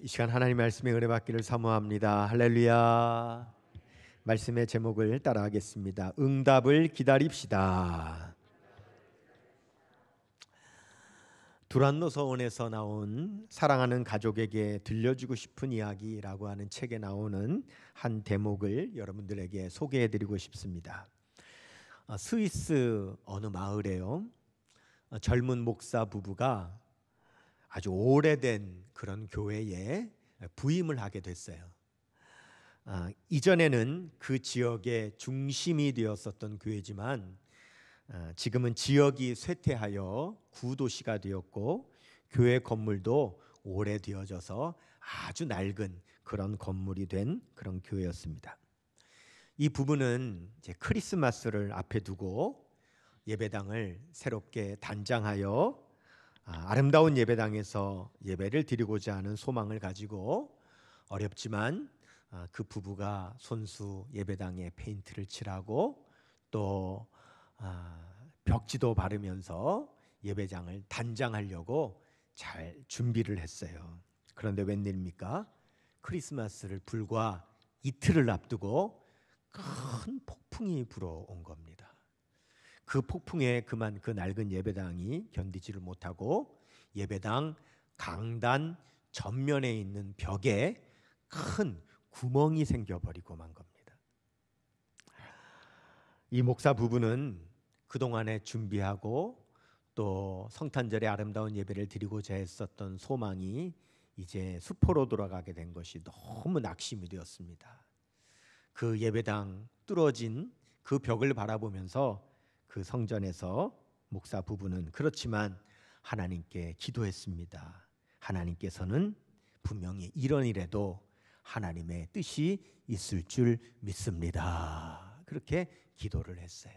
이 시간 하나님 말씀에 은혜 받기를 사모합니다. 할렐루야. 말씀의 제목을 따라하겠습니다. 응답을 기다립시다. 두란노 서원에서 나온 사랑하는 가족에게 들려주고 싶은 이야기라고 하는 책에 나오는 한 대목을 여러분들에게 소개해드리고 싶습니다. 스위스 어느 마을에요. 젊은 목사 부부가 아주 오래된 그런 교회에 부임을 하게 됐어요. 이전에는 그 지역의 중심이 되었었던 교회지만 지금은 지역이 쇠퇴하여 구도시가 되었고 교회 건물도 오래되어져서 아주 낡은 그런 건물이 된 그런 교회였습니다. 이 부부는 이제 크리스마스를 앞에 두고 예배당을 새롭게 단장하여 아름다운 예배당에서 예배를 드리고자 하는 소망을 가지고 어렵지만 그 부부가 손수 예배당에 페인트를 칠하고 또 벽지도 바르면서 예배장을 단장하려고 잘 준비를 했어요. 그런데 웬일입니까? 크리스마스를 불과 이틀을 앞두고 큰 폭풍이 불어온 겁니다. 그 폭풍에 그만 그 낡은 예배당이 견디지를 못하고 예배당 강단 전면에 있는 벽에 큰 구멍이 생겨버리고 만 겁니다. 이 목사 부부는 그동안에 준비하고 또 성탄절에 아름다운 예배를 드리고자 했었던 소망이 이제 수포로 돌아가게 된 것이 너무 낙심이 되었습니다. 그 예배당 뚫어진 그 벽을 바라보면서 그 성전에서 목사 부부는 그렇지만 하나님께 기도했습니다. 하나님께서는 분명히 이런 일에도 하나님의 뜻이 있을 줄 믿습니다. 그렇게 기도를 했어요.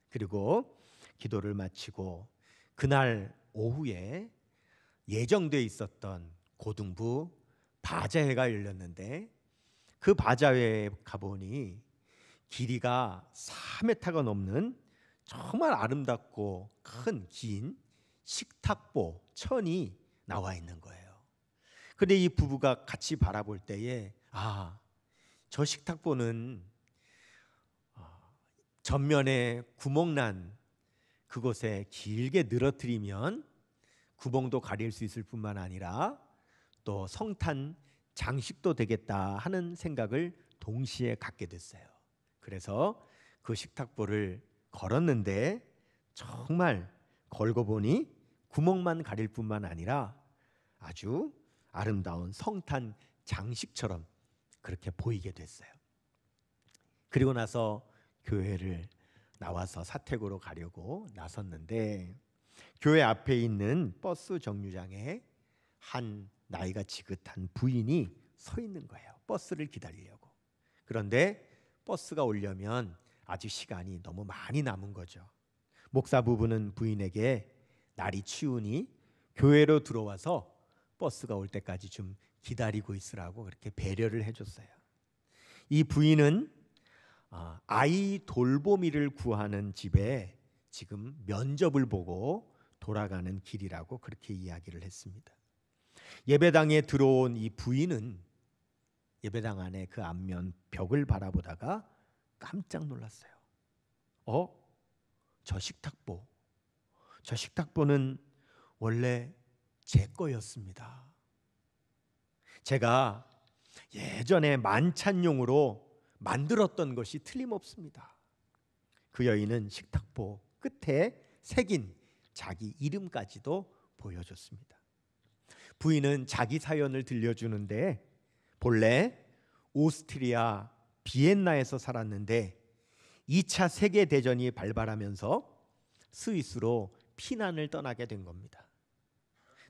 그리고 기도를 마치고 그날 오후에 예정돼 있었던 고등부 바자회가 열렸는데 그 바자회에 가보니 길이가 4m가 넘는 정말 아름답고 큰 긴 식탁보 천이 나와 있는 거예요. 그런데 이 부부가 같이 바라볼 때에 저 식탁보는 전면에 구멍난 그곳에 길게 늘어뜨리면 구멍도 가릴 수 있을 뿐만 아니라 또 성탄 장식도 되겠다 하는 생각을 동시에 갖게 됐어요. 그래서 그 식탁보를 걸었는데 정말 걸고 보니 구멍만 가릴 뿐만 아니라 아주 아름다운 성탄 장식처럼 그렇게 보이게 됐어요. 그리고 나서 교회를 나와서 사택으로 가려고 나섰는데 교회 앞에 있는 버스 정류장에 한 나이가 지긋한 부인이 서 있는 거예요. 버스를 기다리려고. 그런데 버스가 오려면 아직 시간이 너무 많이 남은 거죠. 목사 부부는 부인에게 날이 추우니 교회로 들어와서 버스가 올 때까지 좀 기다리고 있으라고 그렇게 배려를 해줬어요. 이 부인은 아이 돌보미를 구하는 집에 지금 면접을 보고 돌아가는 길이라고 그렇게 이야기를 했습니다. 예배당에 들어온 이 부인은 예배당 안에 그 앞면 벽을 바라보다가 깜짝 놀랐어요. 저 식탁보는 원래 제 거였습니다. 제가 예전에 만찬용으로 만들었던 것이 틀림없습니다. 그 여인은 식탁보 끝에 새긴 자기 이름까지도 보여줬습니다. 부인은 자기 사연을 들려주는데 본래 오스트리아 비엔나에서 살았는데 2차 세계대전이 발발하면서 스위스로 피난을 떠나게 된 겁니다.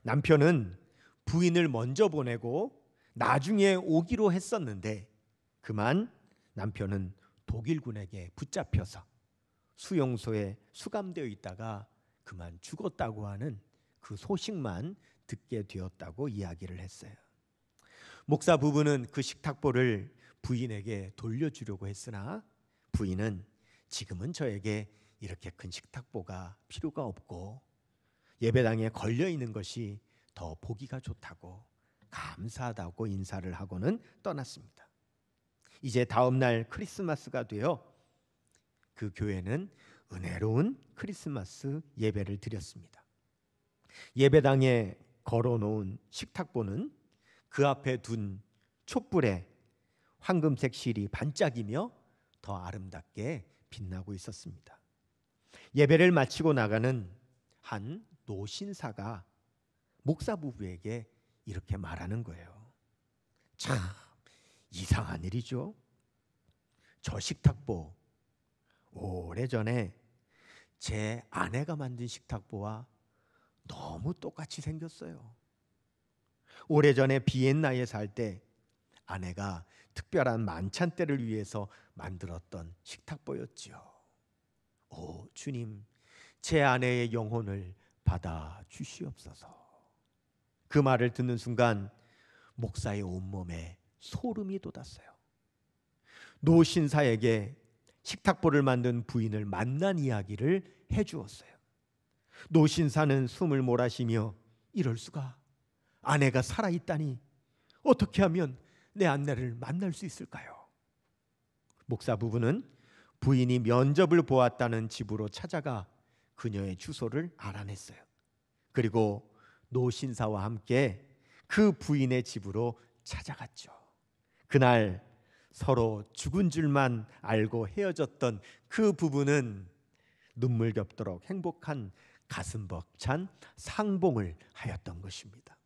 남편은 부인을 먼저 보내고 나중에 오기로 했었는데 그만 남편은 독일군에게 붙잡혀서 수용소에 수감되어 있다가 그만 죽었다고 하는 그 소식만 듣게 되었다고 이야기를 했어요. 목사 부부는 그 식탁보를 부인에게 돌려주려고 했으나 부인은 지금은 저에게 이렇게 큰 식탁보가 필요가 없고 예배당에 걸려 있는 것이 더 보기가 좋다고 감사하다고 인사를 하고는 떠났습니다. 이제 다음 날 크리스마스가 되어 그 교회는 은혜로운 크리스마스 예배를 드렸습니다. 예배당에 걸어놓은 식탁보는 그 앞에 둔 촛불에 황금색 실이 반짝이며 더 아름답게 빛나고 있었습니다. 예배를 마치고 나가는 한 노신사가 목사 부부에게 이렇게 말하는 거예요. 참 이상한 일이죠. 저 식탁보 오래전에 제 아내가 만든 식탁보와 너무 똑같이 생겼어요. 오래전에 비엔나에 살 때 아내가 특별한 만찬 때를 위해서 만들었던 식탁보였지요. 오 주님, 제 아내의 영혼을 받아 주시옵소서. 그 말을 듣는 순간 목사의 온몸에 소름이 돋았어요. 노신사에게 식탁보를 만든 부인을 만난 이야기를 해주었어요. 노신사는 숨을 몰아쉬며 이럴 수가, 아내가 살아있다니 어떻게 하면 내 아내를 만날 수 있을까요? 목사 부부는 부인이 면접을 보았다는 집으로 찾아가 그녀의 주소를 알아냈어요. 그리고 노신사와 함께 그 부인의 집으로 찾아갔죠. 그날 서로 죽은 줄만 알고 헤어졌던 그 부부는 눈물 겹도록 행복한 가슴 벅찬 상봉을 하였던 것입니다.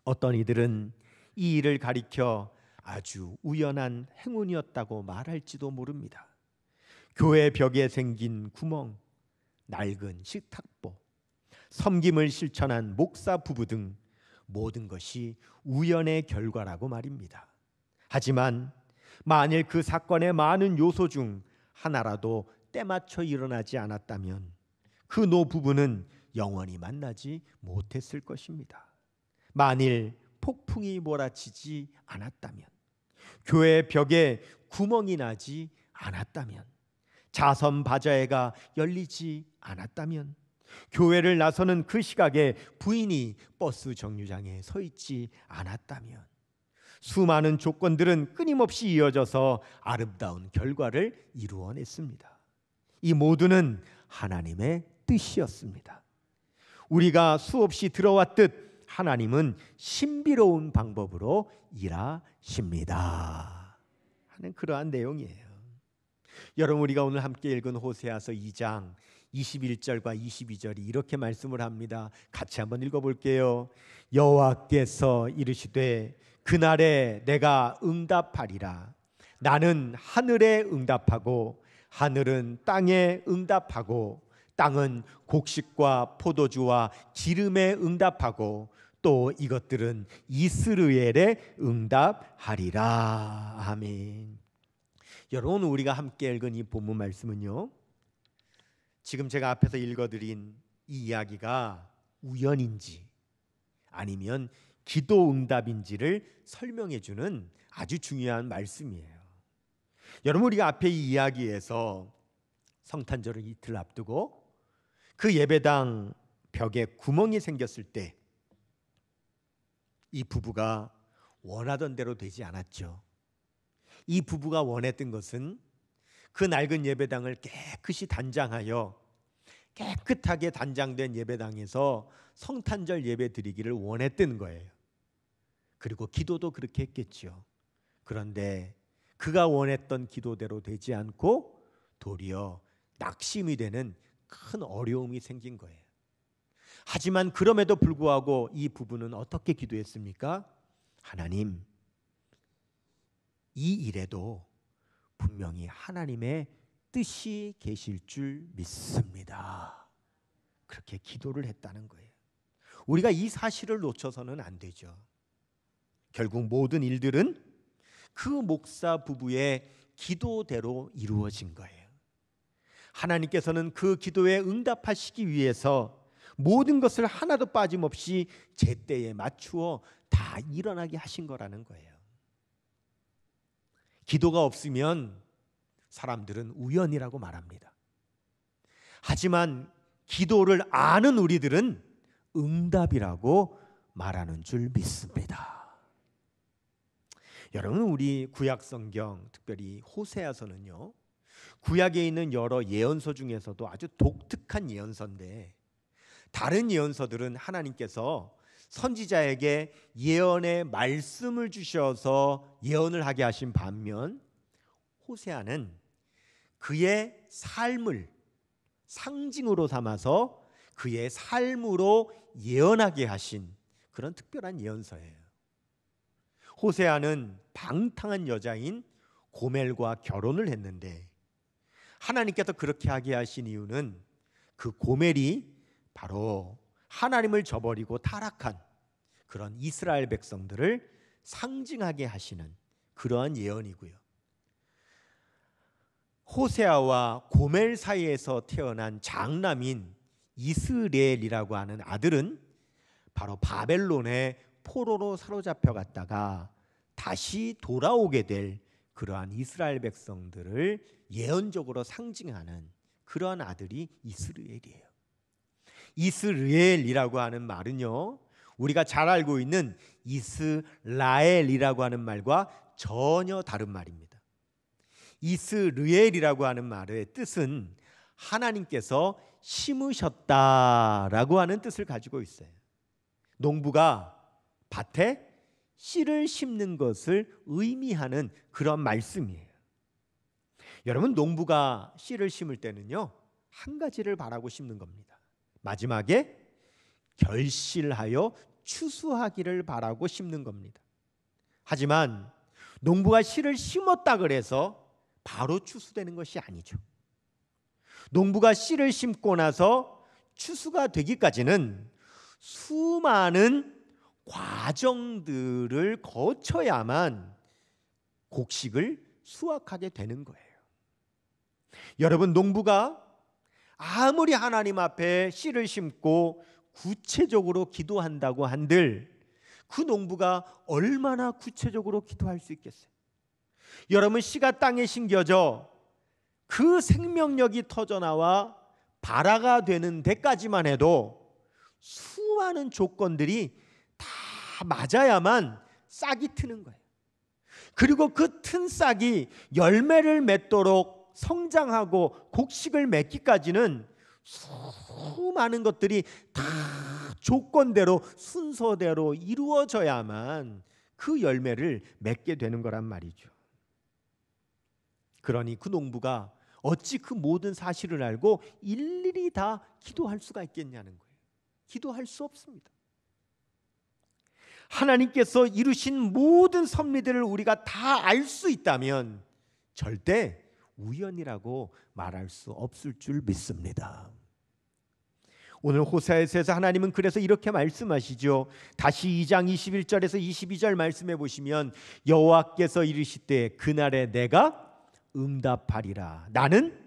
어떤 이들은 이 일을 가리켜 아주 우연한 행운이었다고 말할지도 모릅니다. 교회 벽에 생긴 구멍, 낡은 식탁보, 섬김을 실천한 목사 부부 등 모든 것이 우연의 결과라고 말입니다. 하지만 만일 그 사건의 많은 요소 중 하나라도 때맞춰 일어나지 않았다면 그 노부부는 영원히 만나지 못했을 것입니다. 만일 폭풍이 몰아치지 않았다면, 교회 벽에 구멍이 나지 않았다면, 자선 바자회가 열리지 않았다면, 교회를 나서는 그 시각에 부인이 버스 정류장에 서 있지 않았다면, 수많은 조건들은 끊임없이 이어져서 아름다운 결과를 이루어냈습니다. 이 모두는 하나님의 뜻이었습니다. 우리가 수없이 들어왔듯 하나님은 신비로운 방법으로 일하십니다 하는 그러한 내용이에요. 여러분, 우리가 오늘 함께 읽은 호세아서 2장 21절과 22절이 이렇게 말씀을 합니다. 같이 한번 읽어볼게요. 여호와께서 이르시되 그날에 내가 응답하리라. 나는 하늘에 응답하고 하늘은 땅에 응답하고 땅은 곡식과 포도주와 기름에 응답하고 또 이것들은 이스라엘에 응답하리라. 아멘. 여러분, 우리가 함께 읽은 이 본문 말씀은요, 지금 제가 앞에서 읽어드린 이 이야기가 우연인지 아니면 기도 응답인지를 설명해 주는 아주 중요한 말씀이에요. 여러분, 우리가 앞에 이 이야기에서 성탄절을 이틀 앞두고 그 예배당 벽에 구멍이 생겼을 때 이 부부가 원하던 대로 되지 않았죠. 이 부부가 원했던 것은 그 낡은 예배당을 깨끗이 단장하여 깨끗하게 단장된 예배당에서 성탄절 예배 드리기를 원했던 거예요. 그리고 기도도 그렇게 했겠죠. 그런데 그가 원했던 기도대로 되지 않고 도리어 낙심이 되는 큰 어려움이 생긴 거예요. 하지만 그럼에도 불구하고 이 부부는 어떻게 기도했습니까? 하나님, 이 일에도 분명히 하나님의 뜻이 계실 줄 믿습니다. 그렇게 기도를 했다는 거예요. 우리가 이 사실을 놓쳐서는 안 되죠. 결국 모든 일들은 그 목사 부부의 기도대로 이루어진 거예요. 하나님께서는 그 기도에 응답하시기 위해서 모든 것을 하나도 빠짐없이 제때에 맞추어 다 일어나게 하신 거라는 거예요. 기도가 없으면 사람들은 우연이라고 말합니다. 하지만 기도를 아는 우리들은 응답이라고 말하는 줄 믿습니다. 여러분, 우리 구약 성경, 특별히 호세아서는요, 구약에 있는 여러 예언서 중에서도 아주 독특한 예언서인데, 다른 예언서들은 하나님께서 선지자에게 예언의 말씀을 주셔서 예언을 하게 하신 반면, 호세아는 그의 삶을 상징으로 삼아서 그의 삶으로 예언하게 하신 그런 특별한 예언서예요. 호세아는 방탕한 여자인 고멜과 결혼을 했는데, 하나님께서 그렇게 하게 하신 이유는 그 고멜이 바로 하나님을 저버리고 타락한 그런 이스라엘 백성들을 상징하게 하시는 그러한 예언이고요. 호세아와 고멜 사이에서 태어난 장남인 이스라엘이라고 하는 아들은 바로 바벨론의 포로로 사로잡혀 갔다가 다시 돌아오게 될 그러한 이스라엘 백성들을 예언적으로 상징하는 그러한 아들이 이스라엘이에요. 이스라엘이라고 하는 말은요, 우리가 잘 알고 있는 이스라엘이라고 하는 말과 전혀 다른 말입니다. 이스라엘이라고 하는 말의 뜻은 하나님께서 심으셨다라고 하는 뜻을 가지고 있어요. 농부가 밭에 씨를 심는 것을 의미하는 그런 말씀이에요. 여러분, 농부가 씨를 심을 때는요, 한 가지를 바라고 심는 겁니다. 마지막에 결실하여 추수하기를 바라고 심는 겁니다. 하지만 농부가 씨를 심었다 그래서 바로 추수되는 것이 아니죠. 농부가 씨를 심고 나서 추수가 되기까지는 수많은 과정들을 거쳐야만 곡식을 수확하게 되는 거예요. 여러분, 농부가 아무리 하나님 앞에 씨를 심고 구체적으로 기도한다고 한들 그 농부가 얼마나 구체적으로 기도할 수 있겠어요? 여러분, 씨가 땅에 심겨져 그 생명력이 터져나와 발화가 되는 데까지만 해도 수많은 조건들이 다 맞아야만 싹이 트는 거예요. 그리고 그 튼 싹이 열매를 맺도록 성장하고 곡식을 맺기까지는 수많은 것들이 다 조건대로 순서대로 이루어져야만 그 열매를 맺게 되는 거란 말이죠. 그러니 그 농부가 어찌 그 모든 사실을 알고 일일이 다 기도할 수가 있겠냐는 거예요. 기도할 수 없습니다. 하나님께서 이루신 모든 섭리들을 우리가 다 알 수 있다면 절대 우연이라고 말할 수 없을 줄 믿습니다. 오늘 호세아서에서 하나님은 그래서 이렇게 말씀하시죠. 다시 2장 21절에서 22절 말씀해 보시면, 여호와께서 이르시되 그날에 내가 응답하리라. 나는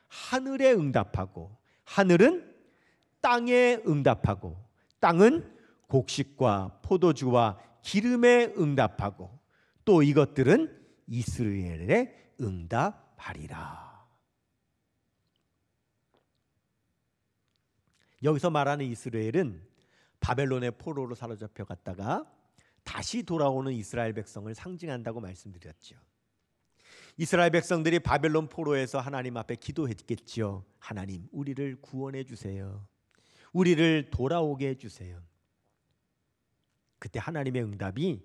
하늘에 응답하고 하늘은 땅에 응답하고 땅은 곡식과 포도주와 기름에 응답하고 또 이것들은 이스라엘에 응답하리라. 여기서 말하는 이스라엘은 바벨론의 포로로 사로잡혀 갔다가 다시 돌아오는 이스라엘 백성을 상징한다고 말씀드렸죠. 이스라엘 백성들이 바벨론 포로에서 하나님 앞에 기도했겠지요. 하나님, 우리를 구원해 주세요. 우리를 돌아오게 해주세요. 그때 하나님의 응답이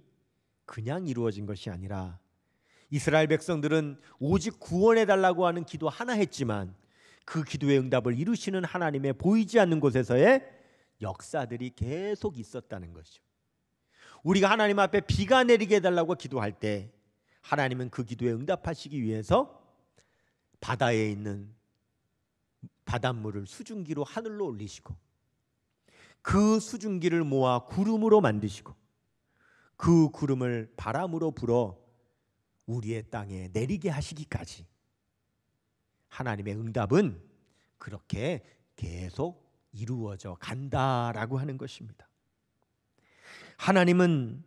그냥 이루어진 것이 아니라 이스라엘 백성들은 오직 구원해 달라고 하는 기도 하나 했지만 그 기도의 응답을 이루시는 하나님의 보이지 않는 곳에서의 역사들이 계속 있었다는 것이죠. 우리가 하나님 앞에 비가 내리게 해달라고 기도할 때 하나님은 그 기도에 응답하시기 위해서 바다에 있는 바닷물을 수증기로 하늘로 올리시고 그 수증기를 모아 구름으로 만드시고 그 구름을 바람으로 불어 우리의 땅에 내리게 하시기까지 하나님의 응답은 그렇게 계속 이루어져 간다라고 하는 것입니다. 하나님은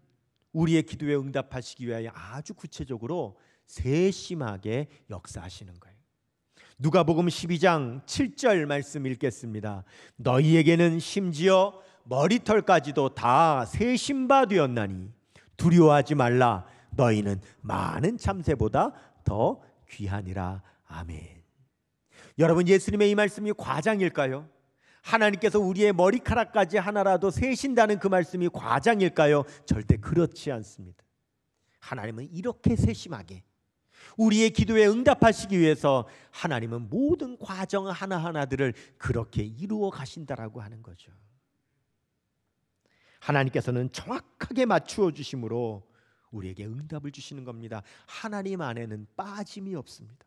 우리의 기도에 응답하시기 위하여 아주 구체적으로 세심하게 역사하시는 거예요. 누가복음 12장 7절 말씀 읽겠습니다. 너희에게는 심지어 머리털까지도 다 세신 바 되었나니 두려워하지 말라. 너희는 많은 참새보다 더 귀하니라. 아멘. 여러분, 예수님의 이 말씀이 과장일까요? 하나님께서 우리의 머리카락까지 하나라도 세신다는 그 말씀이 과장일까요? 절대 그렇지 않습니다. 하나님은 이렇게 세심하게 우리의 기도에 응답하시기 위해서 하나님은 모든 과정 하나하나들을 그렇게 이루어 가신다라고 하는 거죠. 하나님께서는 정확하게 맞추어 주심으로 우리에게 응답을 주시는 겁니다. 하나님 안에는 빠짐이 없습니다.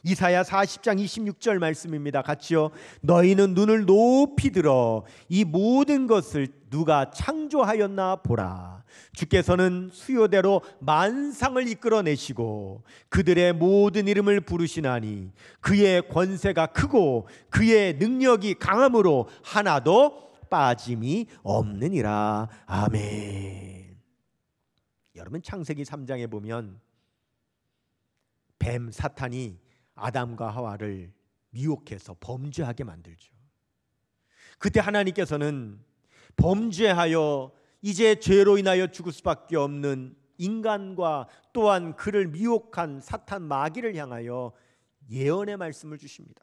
이사야 40장 26절 말씀입니다. 같이요. 너희는 눈을 높이 들어 이 모든 것을 누가 창조하였나 보라. 주께서는 수요대로 만상을 이끌어내시고 그들의 모든 이름을 부르시나니 그의 권세가 크고 그의 능력이 강함으로 하나도 빠짐이 없느니라. 아멘. 여러분, 창세기 3장에 보면 뱀 사탄이 아담과 하와를 미혹해서 범죄하게 만들죠. 그때 하나님께서는 범죄하여 이제 죄로 인하여 죽을 수밖에 없는 인간과 또한 그를 미혹한 사탄 마귀를 향하여 예언의 말씀을 주십니다.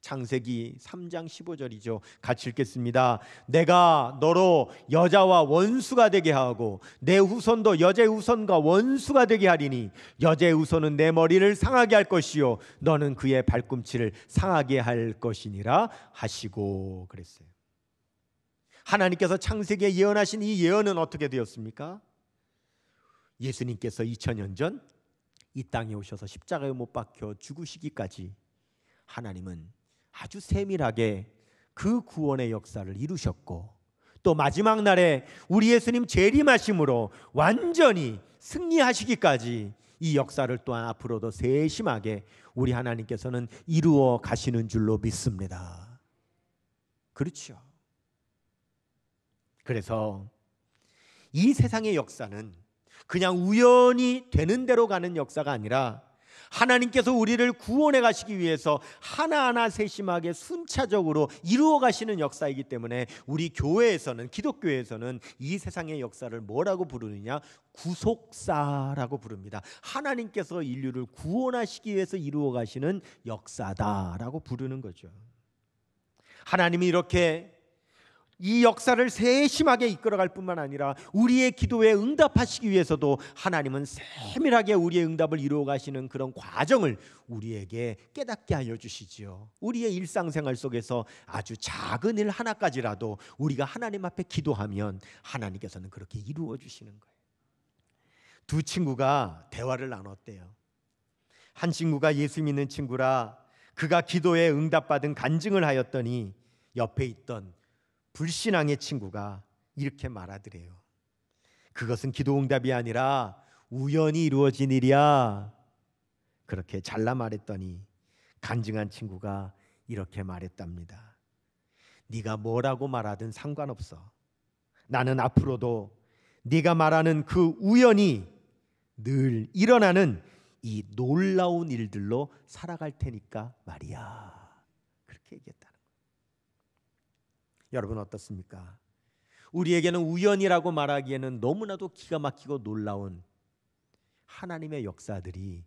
창세기 3장 15절이죠. 같이 읽겠습니다. 내가 너로 여자와 원수가 되게 하고 내 후손도 여자의 후손과 원수가 되게 하리니 여자의 후손은 내 머리를 상하게 할 것이요 너는 그의 발꿈치를 상하게 할 것이니라 하시고 그랬어요. 하나님께서 창세기에 예언하신 이 예언은 어떻게 되었습니까? 예수님께서 2000년 전 이 땅에 오셔서 십자가에 못 박혀 죽으시기까지 하나님은 아주 세밀하게 그 구원의 역사를 이루셨고 또 마지막 날에 우리 예수님 재림하심으로 완전히 승리하시기까지 이 역사를 또한 앞으로도 세심하게 우리 하나님께서는 이루어 가시는 줄로 믿습니다. 그렇죠. 그래서 이 세상의 역사는 그냥 우연히 되는 대로 가는 역사가 아니라 하나님께서 우리를 구원해 가시기 위해서 하나하나 세심하게 순차적으로 이루어 가시는 역사이기 때문에 우리 교회에서는, 기독교에서는 이 세상의 역사를 뭐라고 부르느냐? 구속사라고 부릅니다. 하나님께서 인류를 구원하시기 위해서 이루어 가시는 역사다라고 부르는 거죠. 하나님이 이렇게 이 역사를 세심하게 이끌어갈 뿐만 아니라 우리의 기도에 응답하시기 위해서도 하나님은 세밀하게 우리의 응답을 이루어 가시는 그런 과정을 우리에게 깨닫게 하여 주시지요. 우리의 일상생활 속에서 아주 작은 일 하나까지라도 우리가 하나님 앞에 기도하면 하나님께서는 그렇게 이루어 주시는 거예요. 두 친구가 대화를 나눴대요. 한 친구가 예수 믿는 친구라 그가 기도에 응답받은 간증을 하였더니 옆에 있던 불신앙의 친구가 이렇게 말하더래요. 그것은 기도 응답이 아니라 우연히 이루어진 일이야. 그렇게 잘라 말했더니 간증한 친구가 이렇게 말했답니다. 네가 뭐라고 말하든 상관없어. 나는 앞으로도 네가 말하는 그 우연히 늘 일어나는 이 놀라운 일들로 살아갈 테니까 말이야. 그렇게 얘기했다. 여러분 어떻습니까? 우리에게는 우연이라고 말하기에는 너무나도 기가 막히고 놀라운 하나님의 역사들이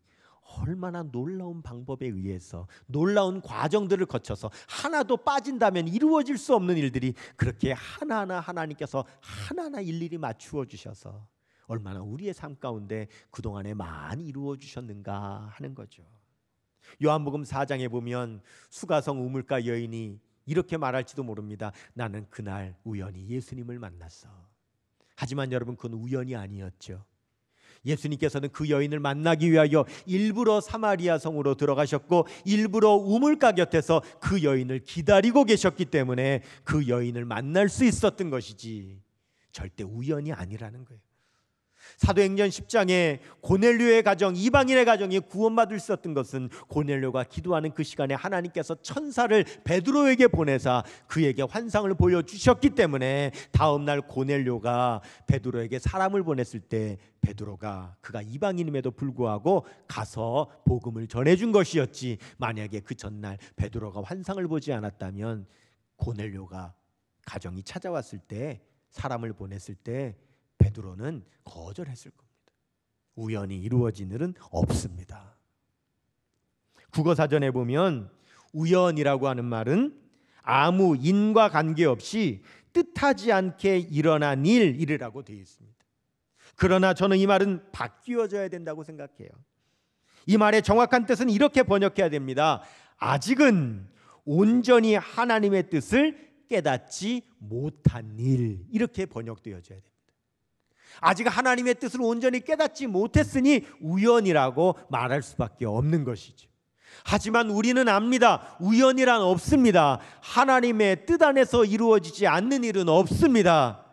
얼마나 놀라운 방법에 의해서 놀라운 과정들을 거쳐서 하나도 빠진다면 이루어질 수 없는 일들이 그렇게 하나하나 하나님께서 하나하나 일일이 맞추어 주셔서 얼마나 우리의 삶 가운데 그동안에 많이 이루어 주셨는가 하는 거죠. 요한복음 4장에 보면 수가성 우물가 여인이 이렇게 말할지도 모릅니다. 나는 그날 우연히 예수님을 만났어. 하지만 여러분 그건 우연이 아니었죠. 예수님께서는 그 여인을 만나기 위하여 일부러 사마리아 성으로 들어가셨고 일부러 우물가 곁에서 그 여인을 기다리고 계셨기 때문에 그 여인을 만날 수 있었던 것이지 절대 우연이 아니라는 거예요. 사도행전 10장에 고넬료의 가정, 이방인의 가정이 구원받을 수 있었던 것은 고넬료가 기도하는 그 시간에 하나님께서 천사를 베드로에게 보내사 그에게 환상을 보여주셨기 때문에 다음 날 고넬료가 베드로에게 사람을 보냈을 때 베드로가 그가 이방인임에도 불구하고 가서 복음을 전해준 것이었지, 만약에 그 전날 베드로가 환상을 보지 않았다면 고넬료가 가정이 찾아왔을 때, 사람을 보냈을 때 베드로는 거절했을 겁니다. 우연히 이루어진 일은 없습니다. 국어사전에 보면 우연이라고 하는 말은 아무 인과 관계없이 뜻하지 않게 일어난 일이라고 되어 있습니다. 그러나 저는 이 말은 바뀌어져야 된다고 생각해요. 이 말의 정확한 뜻은 이렇게 번역해야 됩니다. 아직은 온전히 하나님의 뜻을 깨닫지 못한 일, 이렇게 번역되어져야 됩니다. 아직 하나님의 뜻을 온전히 깨닫지 못했으니 우연이라고 말할 수밖에 없는 것이죠. 하지만 우리는 압니다. 우연이란 없습니다. 하나님의 뜻 안에서 이루어지지 않는 일은 없습니다.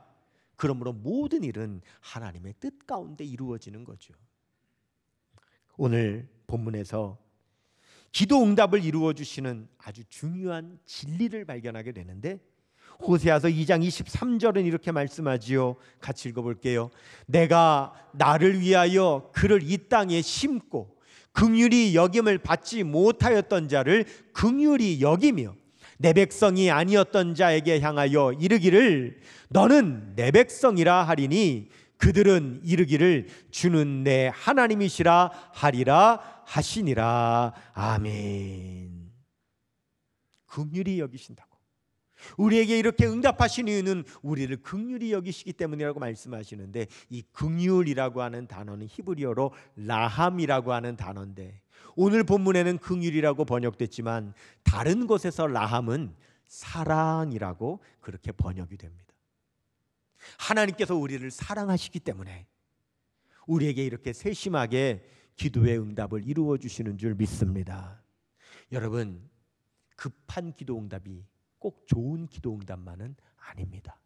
그러므로 모든 일은 하나님의 뜻 가운데 이루어지는 거죠. 오늘 본문에서 기도 응답을 이루어 주시는 아주 중요한 진리를 발견하게 되는데, 호세아서 2장 23절은 이렇게 말씀하지요. 같이 읽어볼게요. 내가 나를 위하여 그를 이 땅에 심고 긍휼히 여김을 받지 못하였던 자를 긍휼히 여기며 내 백성이 아니었던 자에게 향하여 이르기를 너는 내 백성이라 하리니 그들은 이르기를 주는 내 하나님이시라 하리라 하시니라. 아멘. 긍휼히 여기신다고. 우리에게 이렇게 응답하신 이유는 우리를 긍휼히 여기시기 때문이라고 말씀하시는데, 이 긍휼이라고 하는 단어는 히브리어로 라함이라고 하는 단어인데, 오늘 본문에는 긍휼이라고 번역됐지만 다른 곳에서 라함은 사랑이라고 그렇게 번역이 됩니다. 하나님께서 우리를 사랑하시기 때문에 우리에게 이렇게 세심하게 기도의 응답을 이루어 주시는 줄 믿습니다. 여러분, 급한 기도 응답이 꼭 좋은 기도 응답만은 아닙니다.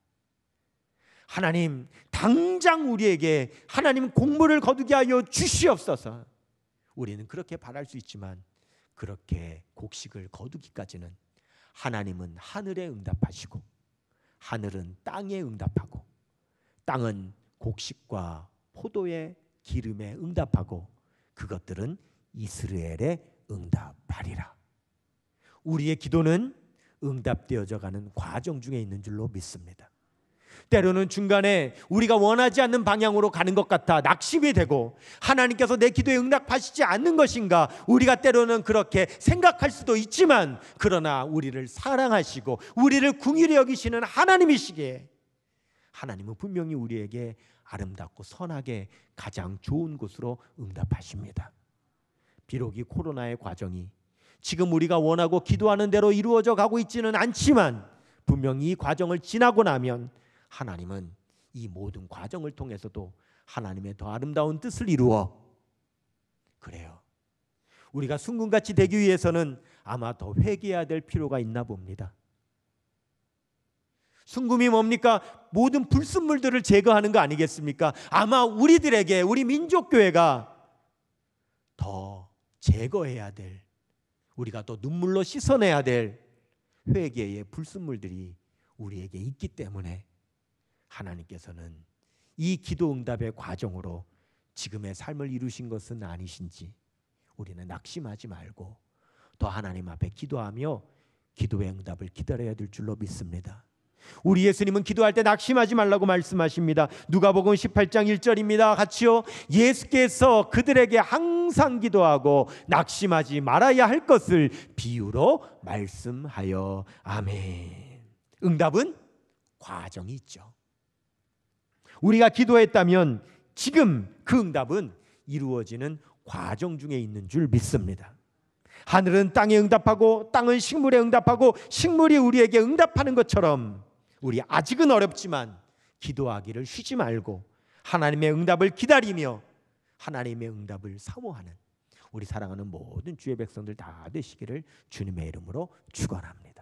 하나님, 당장 우리에게 하나님 공물을 거두게 하여 주시옵소서. 우리는 그렇게 바랄 수 있지만 그렇게 곡식을 거두기까지는 하나님은 하늘에 응답하시고 하늘은 땅에 응답하고 땅은 곡식과 포도의 기름에 응답하고 그것들은 이스라엘에 응답하리라. 우리의 기도는 응답되어져 가는 과정 중에 있는 줄로 믿습니다. 때로는 중간에 우리가 원하지 않는 방향으로 가는 것 같아 낙심이 되고, 하나님께서 내 기도에 응답하시지 않는 것인가 우리가 때로는 그렇게 생각할 수도 있지만, 그러나 우리를 사랑하시고 우리를 긍휼히 여기시는 하나님이시기에 하나님은 분명히 우리에게 아름답고 선하게 가장 좋은 곳으로 응답하십니다. 비록 이 코로나의 과정이 지금 우리가 원하고 기도하는 대로 이루어져 가고 있지는 않지만, 분명히 이 과정을 지나고 나면 하나님은 이 모든 과정을 통해서도 하나님의 더 아름다운 뜻을 이루어, 그래요, 우리가 순금같이 되기 위해서는 아마 더 회개해야 될 필요가 있나 봅니다. 순금이 뭡니까? 모든 불순물들을 제거하는 거 아니겠습니까? 아마 우리들에게, 우리 민족교회가 더 제거해야 될, 우리가 또 눈물로 씻어내야 될 회개의 불순물들이 우리에게 있기 때문에 하나님께서는 이 기도 응답의 과정으로 지금의 삶을 이루신 것은 아니신지 우리는 낙심하지 말고 더 하나님 앞에 기도하며 기도의 응답을 기다려야 될 줄로 믿습니다. 우리 예수님은 기도할 때 낙심하지 말라고 말씀하십니다. 누가복음 18장 1절입니다. 같이요. 예수께서 그들에게 항상 기도하고 낙심하지 말아야 할 것을 비유로 말씀하여. 아멘. 응답은 과정이 있죠. 우리가 기도했다면 지금 그 응답은 이루어지는 과정 중에 있는 줄 믿습니다. 하늘은 땅에 응답하고 땅은 식물에 응답하고 식물이 우리에게 응답하는 것처럼 우리 아직은 어렵지만 기도하기를 쉬지 말고 하나님의 응답을 기다리며 하나님의 응답을 사모하는 우리 사랑하는 모든 주의 백성들 다 되시기를 주님의 이름으로 축원합니다.